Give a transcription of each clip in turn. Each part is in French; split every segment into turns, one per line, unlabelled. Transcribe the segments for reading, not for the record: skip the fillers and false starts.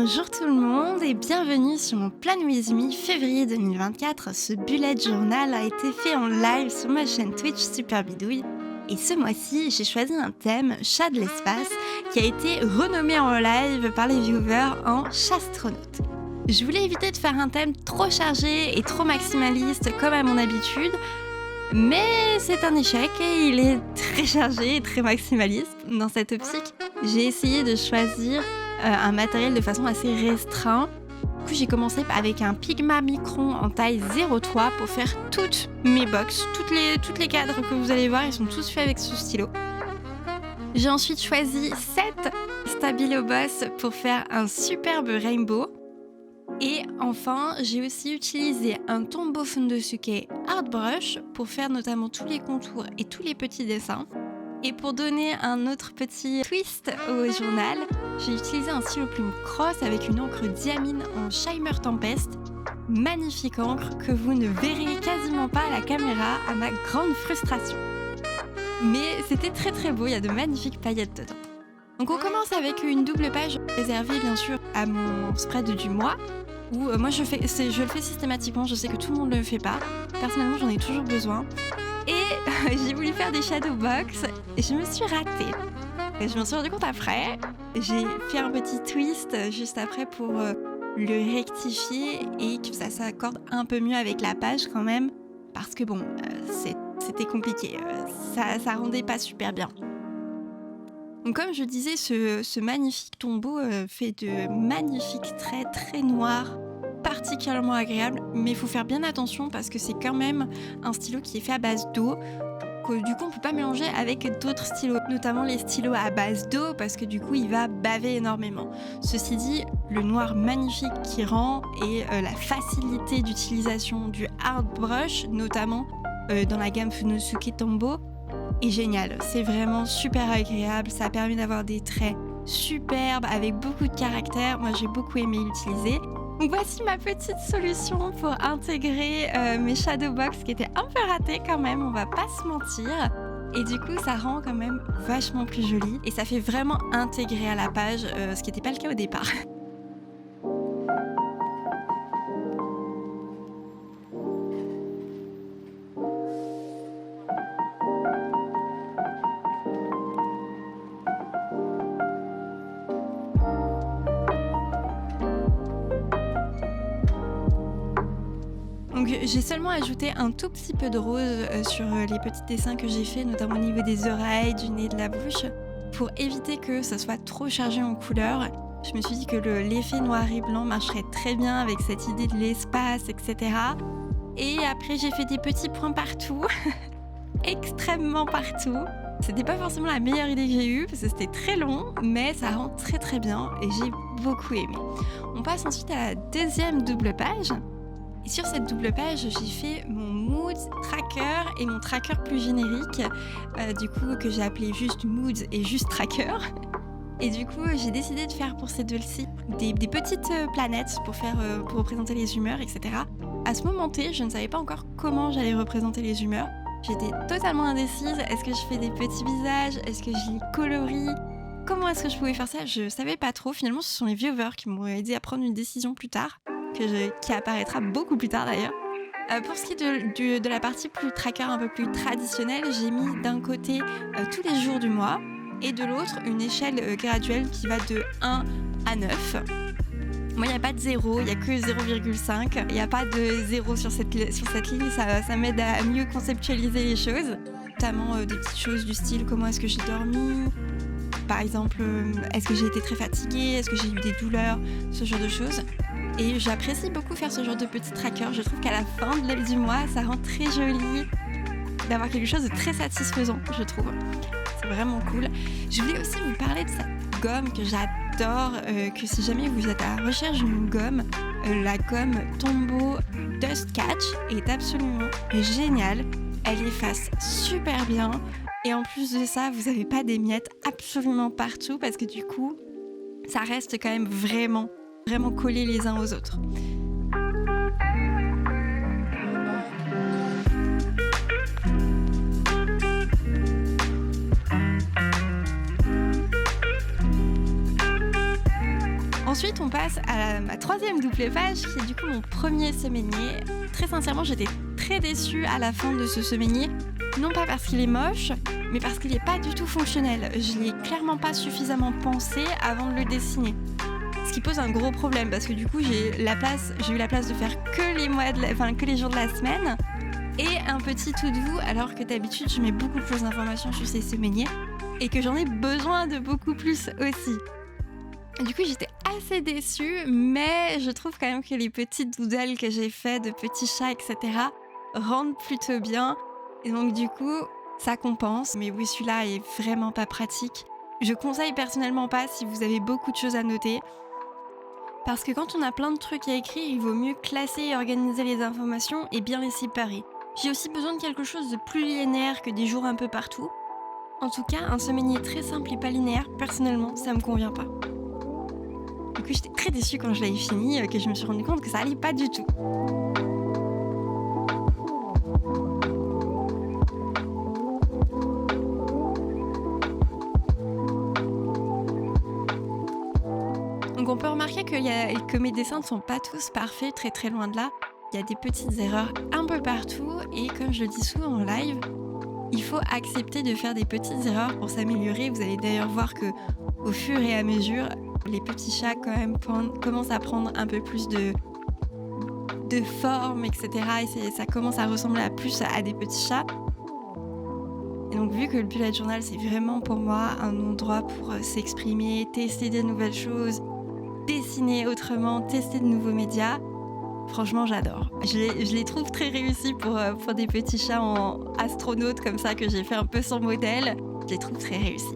Bonjour tout le monde et bienvenue sur mon Plan With Me février 2024. Ce bullet journal a été fait en live sur ma chaîne Twitch Super Bidouille. Et ce mois-ci, j'ai choisi un thème, chat de l'espace, qui a été renommé en live par les viewers en chastronaute. Je voulais éviter de faire un thème trop chargé et trop maximaliste comme à mon habitude, mais c'est un échec et il est très chargé et très maximaliste. Dans cette optique, j'ai essayé de choisir un matériel de façon assez restreinte. Du coup, j'ai commencé avec un Pigma Micron en taille 0,3 pour faire toutes mes box. Toutes les cadres que vous allez voir, ils sont tous faits avec ce stylo. J'ai ensuite choisi 7 Stabilo Boss pour faire un superbe rainbow. Et enfin, j'ai aussi utilisé un Tombow Fundosuke Art Brush pour faire notamment tous les contours et tous les petits dessins. Et pour donner un autre petit twist au journal, j'ai utilisé un stylo plume cross avec une encre diamine en Shimer Tempest. Magnifique encre que vous ne verrez quasiment pas à la caméra, à ma grande frustration. Mais c'était très très beau, il y a de magnifiques paillettes dedans. Donc on commence avec une double page réservée bien sûr à mon spread du mois. Où moi je le fais systématiquement, je sais que tout le monde ne le fait pas. Personnellement j'en ai toujours besoin. Et j'ai voulu faire des shadow box et je me suis ratée. Et je m'en suis rendu compte après. J'ai fait un petit twist juste après pour le rectifier et que ça s'accorde un peu mieux avec la page quand même. Parce que bon, c'était compliqué. Ça rendait pas super bien. Donc comme je disais, ce magnifique tombeau fait de magnifiques traits très noirs, particulièrement agréables, mais il faut faire bien attention parce que c'est quand même un stylo qui est fait à base d'eau, que du coup on peut pas mélanger avec d'autres stylos, notamment les stylos à base d'eau parce que du coup il va baver énormément. Ceci dit, le noir magnifique qui rend et la facilité d'utilisation du Art Brush, notamment dans la gamme Fundosuke Tombow, est génial. C'est vraiment super agréable, ça permet d'avoir des traits superbes avec beaucoup de caractère. Moi j'ai beaucoup aimé l'utiliser. Donc voici ma petite solution pour intégrer mes shadow box qui étaient un peu ratées quand même, on va pas se mentir. Et du coup ça rend quand même vachement plus joli et ça fait vraiment intégrer à la page, ce qui n'était pas le cas au départ. Donc j'ai seulement ajouté un tout petit peu de rose sur les petits dessins que j'ai fait, notamment au niveau des oreilles, du nez, de la bouche, pour éviter que ça soit trop chargé en couleurs. Je me suis dit que l'effet noir et blanc marcherait très bien avec cette idée de l'espace, etc. Et après j'ai fait des petits points partout, extrêmement partout. C'était pas forcément la meilleure idée que j'ai eue parce que c'était très long, mais ça rend très très bien et j'ai beaucoup aimé. On passe ensuite à la deuxième double page. Et sur cette double page, j'ai fait mon mood tracker et mon tracker plus générique, du coup que j'ai appelé juste mood et juste tracker. Et du coup, j'ai décidé de faire pour ces deux-ci des petites planètes pour représenter les humeurs, etc. À ce moment T, je ne savais pas encore comment j'allais représenter les humeurs. J'étais totalement indécise. Est-ce que je fais des petits visages? Est-ce que je les colorie? Comment est-ce que je pouvais faire ça? Je savais pas trop. Finalement, ce sont les viewers qui m'ont aidé à prendre une décision plus tard. Qui apparaîtra beaucoup plus tard d'ailleurs. Pour ce qui est de la partie plus tracker un peu plus traditionnelle, j'ai mis d'un côté tous les jours du mois et de l'autre une échelle graduelle qui va de 1 à 9. Moi, il n'y a pas de 0, il n'y a que 0,5. Il n'y a pas de 0 sur cette ligne, ça m'aide à mieux conceptualiser les choses. Notamment des petites choses du style comment est-ce que j'ai dormi, par exemple, est-ce que j'ai été très fatiguée, est-ce que j'ai eu des douleurs, ce genre de choses. Et j'apprécie beaucoup faire ce genre de petits trackers. Je trouve qu'à la fin du mois, ça rend très joli d'avoir quelque chose de très satisfaisant, je trouve. C'est vraiment cool. Je voulais aussi vous parler de cette gomme que j'adore, que si jamais vous êtes à la recherche d'une gomme, la gomme Tombow Dust Catch est absolument géniale. Elle efface super bien. Et en plus de ça, vous n'avez pas des miettes absolument partout parce que du coup, ça reste quand même vraiment collés les uns aux autres. Ensuite, on on passe à ma troisième double page qui est du coup mon premier semainier. Très sincèrement, j'étais très déçue à la fin de ce semainier. Non pas parce qu'il est moche, mais parce qu'il n'est pas du tout fonctionnel. Je n'y ai clairement pas suffisamment pensé avant de le dessiner. Ce qui pose un gros problème parce que du coup j'ai eu la place de faire que les jours de la semaine et un petit to-do alors que d'habitude je mets beaucoup plus d'informations sur ces semainiers et que j'en ai besoin de beaucoup plus aussi. Du coup j'étais assez déçue, mais je trouve quand même que les petites doodles que j'ai fait de petits chats etc. rendent plutôt bien et donc du coup ça compense. Mais oui, celui-là est vraiment pas pratique. Je conseille personnellement pas si vous avez beaucoup de choses à noter. Parce que quand on a plein de trucs à écrire, il vaut mieux classer et organiser les informations et bien les séparer. J'ai aussi besoin de quelque chose de plus linéaire que des jours un peu partout. En tout cas, un semainier très simple et pas linéaire, personnellement, ça me convient pas. Du coup, j'étais très déçue quand je l'avais fini, que je me suis rendu compte que ça allait pas du tout. Donc on peut remarquer que mes dessins ne sont pas tous parfaits, très très loin de là. Il y a des petites erreurs un peu partout et comme je le dis souvent en live, il faut accepter de faire des petites erreurs pour s'améliorer. Vous allez d'ailleurs voir que au fur et à mesure, les petits chats quand même commencent à prendre un peu plus de forme, etc. Et ça commence à ressembler plus à des petits chats. Et donc vu que le bullet journal c'est vraiment pour moi un endroit pour s'exprimer, tester des nouvelles choses, dessiner autrement, tester de nouveaux médias, franchement j'adore. Je les trouve très réussis pour des petits chats en astronaute comme ça que j'ai fait un peu son modèle. Je les trouve très réussis.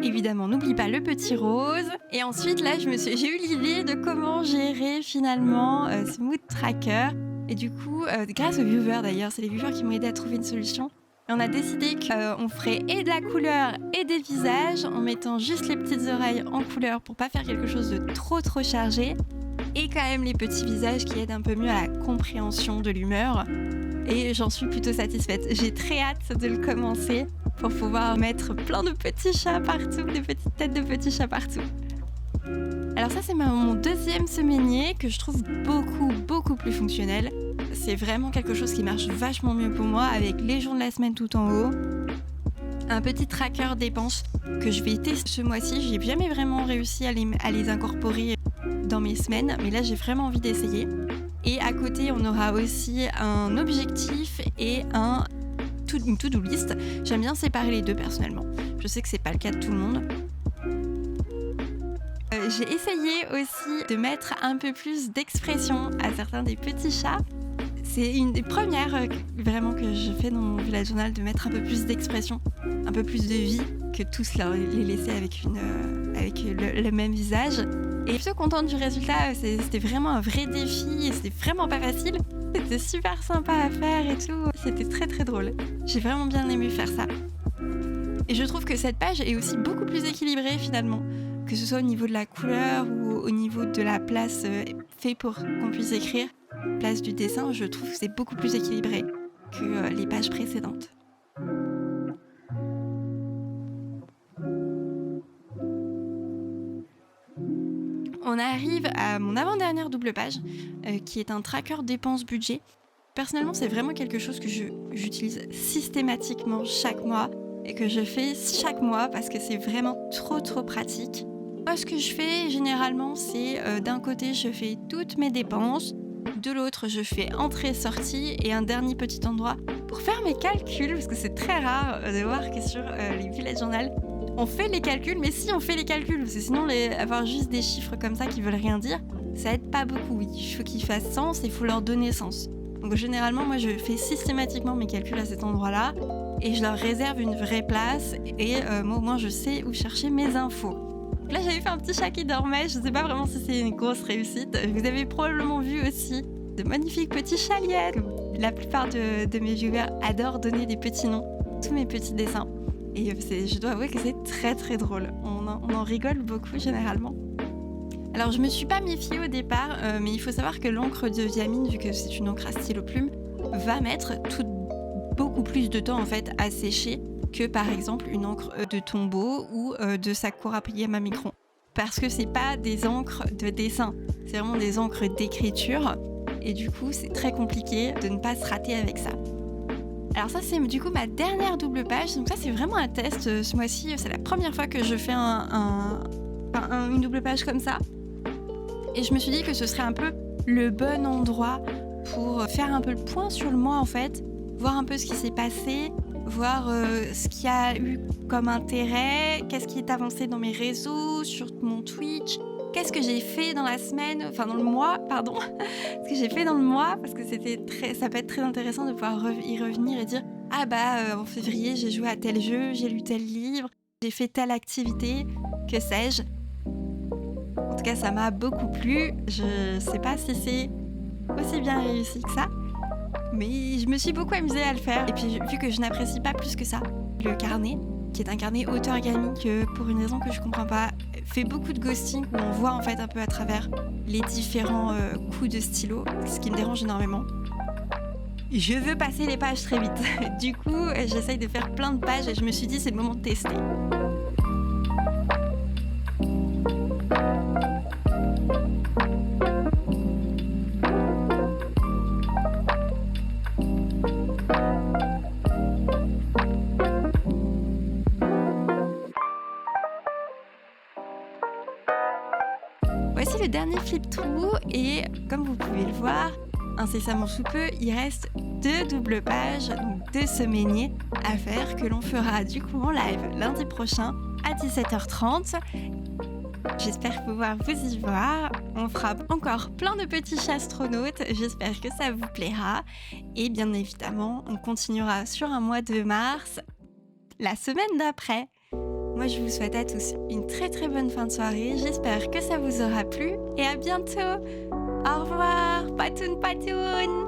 Évidemment, n'oublie pas le petit rose. Et ensuite, là, j'ai eu l'idée de comment gérer finalement ce mood tracker. Et du coup, grâce aux viewers d'ailleurs, c'est les viewers qui m'ont aidé à trouver une solution. Et on a décidé qu'on ferait et de la couleur et des visages en mettant juste les petites oreilles en couleur pour pas faire quelque chose de trop chargé. Et quand même les petits visages qui aident un peu mieux à la compréhension de l'humeur. Et j'en suis plutôt satisfaite. J'ai très hâte de le commencer pour pouvoir mettre plein de petits chats partout, des petites têtes de petits chats partout. Alors ça, c'est mon deuxième semainier que je trouve beaucoup plus fonctionnel. C'est vraiment quelque chose qui marche vachement mieux pour moi avec les jours de la semaine tout en haut. Un petit tracker dépenses que je vais tester ce mois-ci. J'ai jamais vraiment réussi à les incorporer dans mes semaines, mais là j'ai vraiment envie d'essayer. Et à côté, on aura aussi un objectif et une to-do list. J'aime bien séparer les deux personnellement. Je sais que c'est pas le cas de tout le monde. J'ai essayé aussi de mettre un peu plus d'expression à certains des petits chats. C'est une des premières vraiment que je fais dans mon bullet journal, de mettre un peu plus d'expression, un peu plus de vie que tous les laisser avec le même visage. Et je suis plutôt contente du résultat, c'était vraiment un vrai défi et c'était vraiment pas facile. C'était super sympa à faire et tout, c'était très drôle. J'ai vraiment bien aimé faire ça. Et je trouve que cette page est aussi beaucoup plus équilibrée finalement, que ce soit au niveau de la couleur ou au niveau de la place faite pour qu'on puisse écrire, place du dessin, je trouve que c'est beaucoup plus équilibré que les pages précédentes. On arrive à mon avant-dernière double page, qui est un tracker dépenses budget. Personnellement, c'est vraiment quelque chose que j'utilise systématiquement chaque mois et que je fais chaque mois parce que c'est vraiment trop pratique. Moi, ce que je fais généralement, c'est d'un côté, je fais toutes mes dépenses, de l'autre, je fais entrée-sortie et un dernier petit endroit pour faire mes calculs, parce que c'est très rare de voir que sur les bullet journal, on fait les calculs, mais si on fait les calculs, parce que sinon avoir juste des chiffres comme ça qui veulent rien dire, ça aide pas beaucoup. Il faut qu'ils fassent sens et il faut leur donner sens. Donc généralement, moi je fais systématiquement mes calculs à cet endroit-là et je leur réserve une vraie place et moi au moins je sais où chercher mes infos. Donc là j'avais fait un petit chat qui dormait, je sais pas vraiment si c'est une grosse réussite. Vous avez probablement vu aussi de magnifiques petits chaliettes. La plupart de mes viewers adorent donner des petits noms, tous mes petits dessins. et je dois avouer que c'est très très drôle. On en rigole beaucoup généralement. Alors je me suis pas méfiée au départ, mais il faut savoir que l'encre de Viamine, vu que c'est une encre à stylo plume, va mettre beaucoup plus de temps en fait à sécher que par exemple une encre de Tombow ou de Sakura Yamamicron. Parce que c'est pas des encres de dessin, c'est vraiment des encres d'écriture et du coup c'est très compliqué de ne pas se rater avec ça. Alors ça c'est du coup ma dernière double page, donc ça c'est vraiment un test ce mois-ci, c'est la première fois que je fais une double page comme ça. Et je me suis dit que ce serait un peu le bon endroit pour faire un peu le point sur le mois en fait, voir un peu ce qui s'est passé, voir ce qu'il y a eu comme intérêt, qu'est-ce qui est avancé dans mes réseaux, sur mon Twitch, qu'est-ce que j'ai fait dans la semaine, enfin dans le mois, pardon, ce que j'ai fait dans le mois, parce que ça peut être très intéressant de pouvoir y revenir et dire « Ah bah en février j'ai joué à tel jeu, j'ai lu tel livre, j'ai fait telle activité, que sais-je ». En tout cas ça m'a beaucoup plu, je sais pas si c'est aussi bien réussi que ça, mais je me suis beaucoup amusée à le faire. Et puis vu que je n'apprécie pas plus que ça le carnet, qui est un carnet auto-orgami que pour une raison que je comprends pas, fait beaucoup de ghosting où on voit en fait un peu à travers les différents coups de stylo, ce qui me dérange énormément. Je veux passer les pages très vite. Du coup, j'essaye de faire plein de pages et je me suis dit c'est le moment de tester. Voici le dernier flip-through et comme vous pouvez le voir, incessamment sous peu, il reste 2 doubles pages, donc 2 semainiers à faire que l'on fera du coup en live lundi prochain à 17h30. J'espère pouvoir vous y voir. On fera encore plein de petits chastronautes. J'espère que ça vous plaira. Et bien évidemment, on continuera sur un mois de mars la semaine d'après. Moi, je vous souhaite à tous une très très bonne fin de soirée. J'espère que ça vous aura plu et à bientôt. Au revoir, patoun patoun.